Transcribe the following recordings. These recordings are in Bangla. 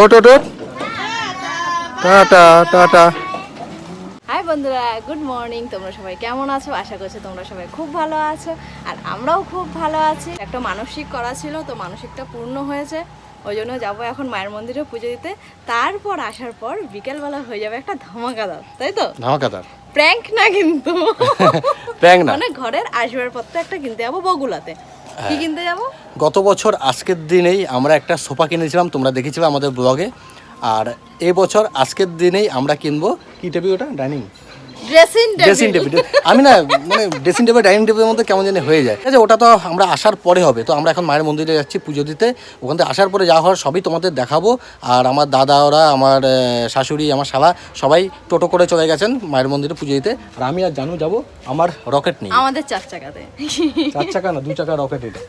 Tata tata. হাই বন্ধুরা, গুড মর্নিং। তোমরা সবাই কেমন আছো? আশা করছি তোমরা সবাই খুব ভালো আছো, আর আমরাও খুব ভালো আছি। একটা মানসিক করা ছিল, তো মানসিকটা পূর্ণ হয়েছে। ওই জন্য যাবো এখন মায়ের মন্দিরে পুজো দিতে। তারপর আসার পর বিকেলবেলা হয়ে যাবে একটা ধামাকাদার, তাই তো? ধামাকাদার প্র্যাঙ্ক না কিন্তু, প্র্যাঙ্ক না, মানে ঘরের আসবাবপত্র একটা কিনতে যাবো বগুলাতে। কি কিনতে যাবো? গত বছর আজকের দিনেই আমরা একটা সোফা কিনেছিলাম, তোমরা দেখেছিলে আমাদের ব্লগে। আর এই বছর আজকের দিনেই আমরা কিনবো কি টেবিল, ওটা ডাইনিং ড্রেসিং টেবিল। আমি না মানে ড্রেসিং টেবিল ডাইনিং টেবিলের মধ্যে কেমন জানি হয়ে যায়। ঠিক আছে, ওটা তো আমরা আসার পরে হবে। তো আমরা এখন মায়ের মন্দিরে যাচ্ছি পুজো দিতে। ওখান থেকে আসার পরে যা হওয়ার সবই তোমাদের দেখাবো। আর আমার দাদা ওরা, আমার শাশুড়ি, আমার শালা সবাই টোটো করে চলে গেছেন মায়ের মন্দিরে পুজো দিতে। আর আমি আর জানু যাবো আমার রকেট নিয়ে। আমাদের 4 চাকাতে। 4 চাকা না, 2 চাকা রকেট এটা।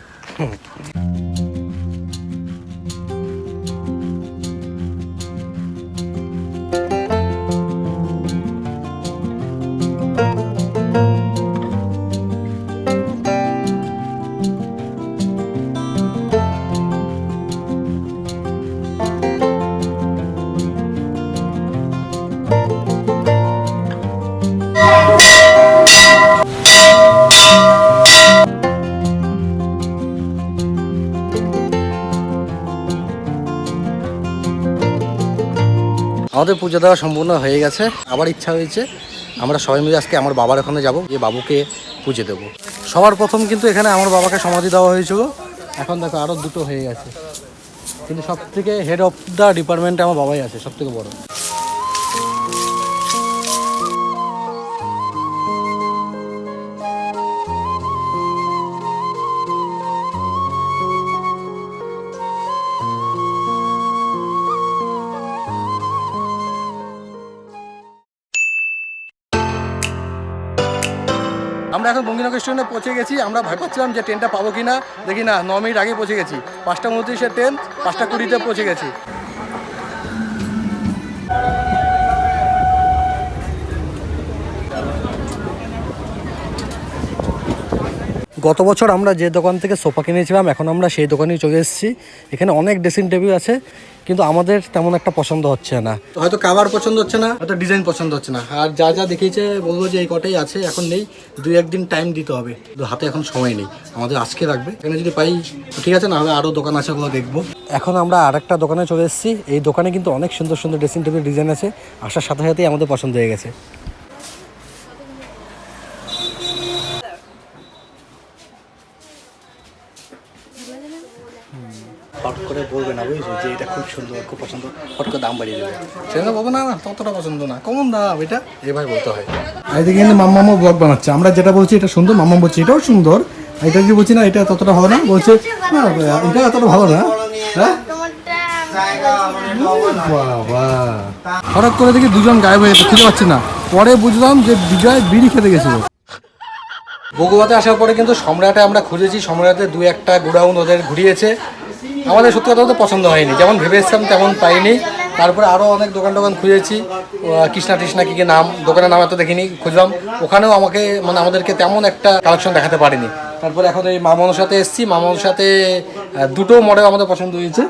আমাদের পুজো দেওয়া সম্পূর্ণ হয়ে গেছে। আবার ইচ্ছা হয়েছে আমরা সবাই মিলে আজকে আমার বাবার ওখানে যাবো, যে বাবুকে পুজো দেবো। সবার প্রথম কিন্তু এখানে আমার বাবাকে সমাধি দেওয়া হয়েছিল। এখন দেখো আরও 2টো হয়ে গেছে, কিন্তু সব থেকে হেড অফ দ্য ডিপার্টমেন্টে আমার বাবাই আছে, সব থেকে বড়। আমরা এখন বঙ্গীনগর স্টেশনে পৌঁছে গেছি। আমরা ভয় পাচ্ছিলাম যে ট্রেনটা পাবো কি না, দেখি না 9 মিনিট আগে পৌঁছে গেছি। 5টা 29-এর ট্রেন, 5টা 20-তে পৌঁছে গেছি। গত বছর আমরা যে দোকান থেকে সোফা কিনেছিলাম, এখন আমরা সেই দোকানেই চলে এসেছি। এখানে অনেক ড্রেসিং টেবিল আছে, কিন্তু আমাদের তেমন একটা পছন্দ হচ্ছে না। হয়তো কাভার পছন্দ হচ্ছে না, হয়তো ডিজাইন পছন্দ হচ্ছে না। আর যা যা দেখিয়েছে বলবো যে এই কটাই আছে, এখন নেই, 2-1 দিন টাইম দিতে হবে। তো হাতে এখন সময় নেই, আমাদের আজকে লাগবে। এখানে যদি পাই ঠিক আছে, না হলে আরও দোকান আছে, ওগুলো দেখবো। এখন আমরা আরেকটা দোকানে চলে এসেছি। এই দোকানে কিন্তু অনেক সুন্দর সুন্দর ড্রেসিং টেবিল ডিজাইন আছে। আসার সাথে সাথেই আমাদের পছন্দ হয়ে গেছে। হট করে বলবে না, বুঝেছো, যে এটা খুব সুন্দর, খুব পছন্দ, হট করে দাম বাড়িয়ে দেবে। সেটা বলবো না, না ততটা পছন্দ না, কমন দাম এটা, এভাবে বলতে হয়। এদিকে কিন্তু মাম্মামও ব্লগ বানাচ্ছে। আমরা যেটা বলছি এটা সুন্দর, মাম্মা বলছে এটাও সুন্দর। এটা যদি বলছি না এটা ততটা ভালো না, বলছে না এটা এতটা ভালো না। হ্যাঁ, হঠাৎ করে দেখি দুজন গায়েব হয়ে গেছে, খুঁজে পাচ্ছি না। পরে বুঝলাম যে বিজয় বিড়ি খেতে গেছিল। বগুড়াতে আসার পরে কিন্তু সম্রাটে আমরা খুঁজেছি, সম্রাটে 2-1টা গোডাউন ওদের ঘুরিয়েছে। আমাদের সত্যি কথা বলতে পছন্দ হয়নি, যেমন ভেবেছিলাম তেমন পাইনি। তারপরে আরও অনেক দোকান খুঁজেছি, কৃষ্ণা টিষ্ণা কী কী নাম, দোকানের নাম এত দেখিনি, খুঁজলাম। ওখানেও আমাদেরকে তেমন একটা কালেকশন দেখাতে পারিনি। তারপরে এখন এই মামানোর সাথে এসেছি, মামানোর সাথে 2টো মডেল আমাদের পছন্দ হয়েছে।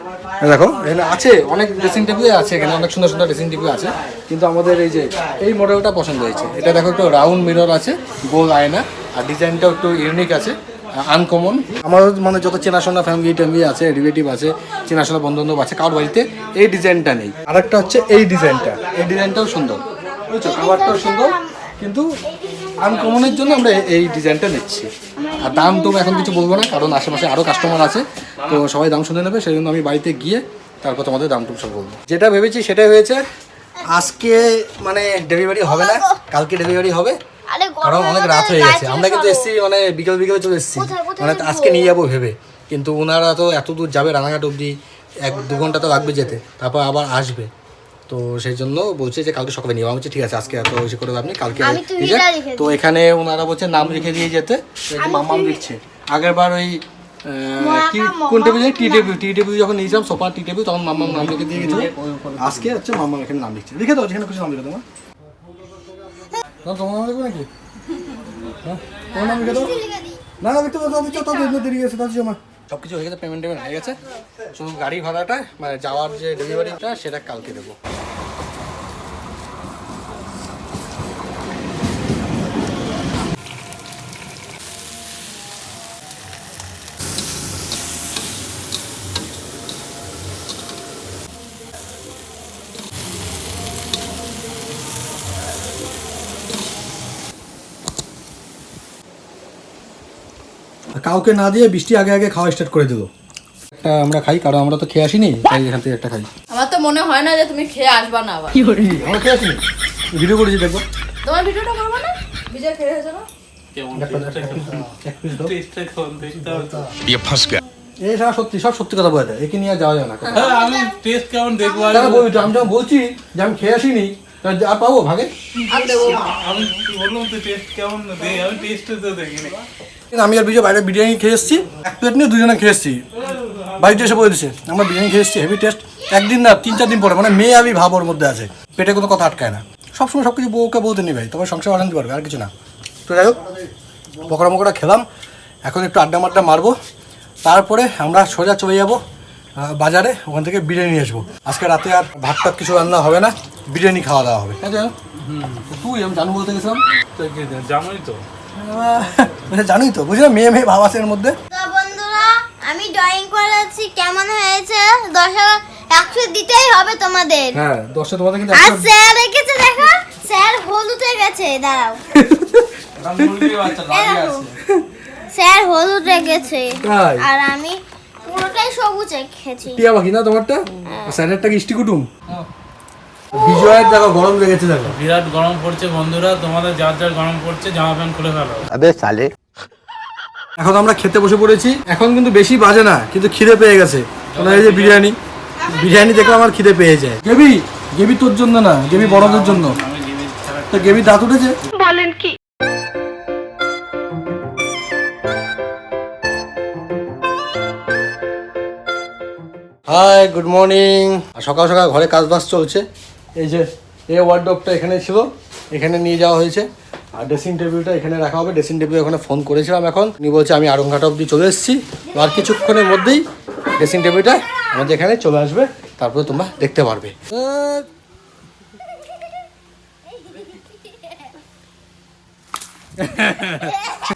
দেখো এখানে আছে অনেক ড্রেসিং টেবিল আছে, এখানে অনেক সুন্দর সুন্দর ড্রেসিং টেবিল আছে, কিন্তু আমাদের এই যে এই মডেলটা পছন্দ হয়েছে। এটা দেখো একটু রাউন্ড মিরর আছে, গোল আয়না, আর ডিজাইনটাও একটু ইউনিক আছে, আনকমন। আমার মানে যত চেনাশোনা ফ্যামিলি ট্যামিলি আছে, রিলেটিভ আছে, চেনাশোনা বন্ধু আছে, কারোর বাড়িতে এই ডিজাইনটা নেই। আরেকটা হচ্ছে এই ডিজাইনটা, এই ডিজাইনটাও সুন্দর, বুঝছো, কালারটাও সুন্দর, কিন্তু আনকমনের জন্য আমরা এই ডিজাইনটা নিচ্ছি। আর দাম তো এখন কিছু বলবো না, কারণ আশেপাশে আরও কাস্টমার আছে, তো সবাই দাম শুনে নেবে। সেই জন্য আমি বাড়িতে গিয়ে তারপর তোমাদের দাম টুম সব বলবো। যেটা ভেবেছি সেটাই হয়েছে। আজকে মানে ডেলিভারি হবে না, কালকে ডেলিভারি হবে, কারণ অনেক রাত হয়ে গেছে। আমরা কিন্তু এসেছি মানে বিকেলে চলে এসেছি, মানে আজকে নিয়ে যাবো ভেবে, কিন্তু ওনারা তো এত দূর যাবে, রানাঘাট অবধি 1-2 ঘন্টা তো লাগবে যেতে, তারপর আবার আসবে। তো সেই জন্য বলছে যে কালকে সকালে নিয়ে যাওয়া। ঠিক আছে, আজকে এত বেশি করে আপনি কালকে। তো এখানে ওনারা বলছে নাম লিখে দিয়ে যেতে, মাম্মাম লিখছে। আগের বার ওই কি কোন টেবিল, টি টেবিল যখন নিয়েছিলাম, সোফা টি টেবিল, তখন মাম্মাম নাম লিখে দিয়ে গেছিল। আজকে হচ্ছে মাম্মাম এখানে নাম লিখছে। লিখে দাও, যেখানে খুশি নাম লিখে তোমার। তোমার নাম লিখবে নাকি? হ্যাঁ, তোমার নাম লিখে দাও। না না, লিখতে দেরি গেছে, তার জমা সব কিছু হয়ে গেছে, পেমেন্ট হয়ে গেছে, শুধু গাড়ি ভাড়াটা মানে যাওয়ার যে ডেলিভারিটা সেটা কালকে দেবো। কাউকে না দিয়ে বৃষ্টি আগে আগে খাওয়া স্টার্ট করে দেবো। একটা আমরা খাই, কারণ আমরা তো খেয়ে আসিনি, তাই এখান থেকে একটা খাই। আমার তো মনে হয় না যে তুমি খেয়ে আসবা না আবার। আমরা খেয়ে আসিনি, ভিডিও করেছি দেখবো। তোমার ভিডিওটা করবো না, বিজয় খেয়ে হয়েছে না? এই সারা সত্যি, সব সত্যি কথা বলে দেয়, একে নিয়ে যাওয়া যায় না। আমি টেস্ট কেমন দেখবো আমি যখন বলছি যে আমি খেয়ে আসিনি, আর পাবো ভাগে? আর দেবো। আমি বললাম তো টেস্ট কেমন দেই, আমি টেস্ট তো দেখিনি। আমি আর বিজয় বাইরে বিরিয়ানি খেয়ে এসেছি, এক প্লেট নিয়ে দুজনে খেয়ে এসেছি, বাড়িতে এসে বলে দিচ্ছে আমরা বিরিয়ানি খেয়ে এসেছি, হেভি টেস্ট। একদিন না 3-4 দিন পরে, মানে মেয়ে আমি ভাব ওর মধ্যে আছে, পেটে কোনো কথা আটকায় না। সবসময় সব কিছু বউকে বলতে নি ভাই, তবে সংসার অশান্তি পারবে, আর কিছু না। তো যাই হোক, পকোড়া মকোড়া খেলাম, এখন একটু আড্ডা মাড্ডা মারবো, তারপরে আমরা সোজা চলে যাবো বাজারে, ওখান থেকে বিরিয়ানি নিয়ে আসবো। আজকে রাতে আর ভাত টাত কিছু রান্না হবে না, বিরিয়ানি খাওয়া দাওয়া হবে। হ্যাঁ তুই আমি জানু বলতে গেছিলাম, জানোই তো জানুই তো, বুঝলাম মেয়ে মেয়ে ভাব আছে এর মধ্যে। তো বন্ধুরা, আমি ড্রয়িং করেছি, কেমন হয়েছে? 10/100 দিতেই হবে তোমাদের। হ্যাঁ 10টা তোমাদের কিন্তু আর স্যার রেখেছে, দেখো স্যার হলুদ রেখেছে, দাঁড়াও স্যার হলুদ রেখেছে, তাই? আর আমি পুরোটাই সবুজ রেখেছি। টিয়া পাখি না তোমারটা, স্যারেরটা কি ইষ্টি কুটুম। বিজয়ের দেখো গরম লেগেছে, দেখো বিরাট গরম পড়ছে বন্ধুরা, তোমাদের যার যার গরম পড়ছে জামা প্যান্ট খুলে ফেলো। এখন আমরা খেতে বসে পড়েছি, এখন কিন্তু বেশি বাজে না, কিন্তু খিদে পেয়ে গেছে। এই যে বিরিয়ানি দেখলে আমার খিদে পেয়ে যায়। গেবি তোর জন্য না, গেবি বড়দের জন্য। আমি জিনিস ছাড়া তো গেবি দাঁত উঠেছে, বলেন কি? Hi good morning. সকাল সকাল ঘরে কাজ বাজ চলছে। এই যে এই ওয়ার্ডরোবটা এখানে ছিল, এখানে নিয়ে যাওয়া হয়েছে, আর ড্রেসিং টেবিলটা এখানে রাখা হবে। ড্রেসিং টেবিল ওখানে ফোন করেছিলাম, এখন উনি বলছে আমি আড়ংঘাট অবধি চলে এসেছি, আর কিছুক্ষণের মধ্যেই ড্রেসিং টেবিলটা আমাদের এখানে চলে আসবে, তারপরে তোমরা দেখতে পারবে।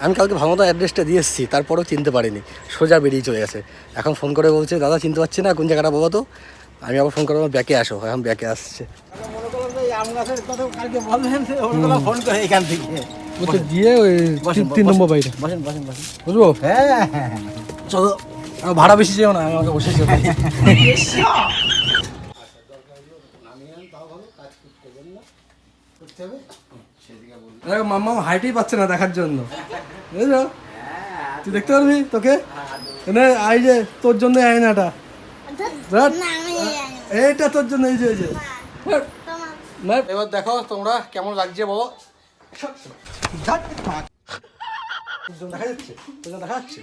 আমি কালকে ভাঙমতো অ্যাড্রেসটা দিয়ে এসেছি, তারপরেও চিনতে পারিনি, সোজা বেরিয়ে চলে গেছে। এখন ফোন করে বলছে দাদা চিনতে পারছি না, কোন জায়গাটা বলো তো। আমি আবার ফোন করে আমার ব্যাকে আসো, এখন ব্যাকে আসছে। দিয়ে ওই 3 নম্বর বাড়িটা বুঝবো। চলো, ভাড়া বেশি চেয়েও না, আমাকে বসে মাম্মা হাইটেই পাচ্ছে না দেখার জন্য, বুঝলো? তুই দেখতে পারবি তোকে, এই যে তোর জন্য আয়নাটা, এইটা তোর জন্য, এই যে এবার দেখো তোমরা কেমন লাগছে বলো। দেখা যাচ্ছে, দেখা যাচ্ছে।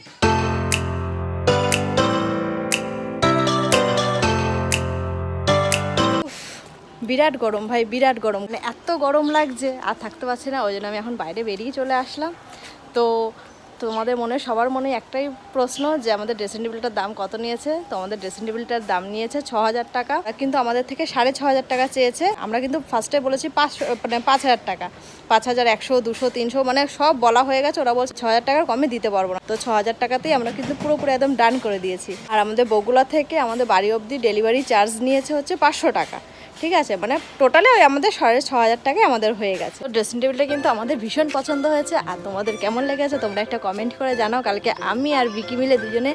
বিরাট গরম ভাই, বিরাট গরম, মানে এত গরম লাগছে আর থাকতে পারছি না। ওই জন্য আমি এখন বাইরে বেরিয়ে চলে আসলাম। তো তোমাদের সবার মনে একটাই প্রশ্ন যে আমাদের ড্রেসিং টেবিলটার দাম কত নিয়েছে। তো আমাদের ড্রেসিং টেবিলটার দাম নিয়েছে 6,000 টাকা, কিন্তু আমাদের থেকে 6,500 টাকা চেয়েছে। আমরা কিন্তু ফার্স্টে বলেছি 5,000 টাকা, 5,100, 200, 300 মানে সব বলা হয়ে গেছে। ওরা বলছে 6,000 টাকার কমে দিতে পারবো না। তো 6,000 টাকাতেই আমরা কিন্তু পুরোপুরি একদম ডান করে দিয়েছি। আর আমাদের বগুড়া থেকে আমাদের বাড়ি অবধি ডেলিভারি চার্জ নিয়েছে হচ্ছে 500 টাকা, ঠিক আছে? মানে টোটালে ওই আমাদের 6,500 টাকায় আমাদের হয়ে গেছে। তো ড্রেসিং টেবিলটা কিন্তু আমাদের ভীষণ পছন্দ হয়েছে। আর তোমাদের কেমন লেগেছে তোমরা একটা কমেন্ট করে জানাও। কালকে আমি আর বিকি মিলে দুজনে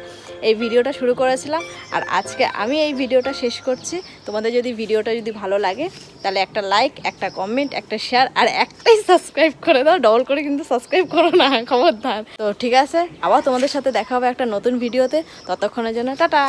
এই ভিডিওটা শুরু করেছিলাম, আর আজকে আমি এই ভিডিওটা শেষ করছি। তোমাদের যদি ভিডিওটা ভালো লাগে তাহলে একটা লাইক, একটা কমেন্ট, একটা শেয়ার আর একটাই সাবস্ক্রাইব করে দাও। ডবল করে কিন্তু সাবস্ক্রাইব করো না, খবরদার। তো ঠিক আছে, আবার তোমাদের সাথে দেখা হবে একটা নতুন ভিডিওতে। ততক্ষণের জন্য টাটা।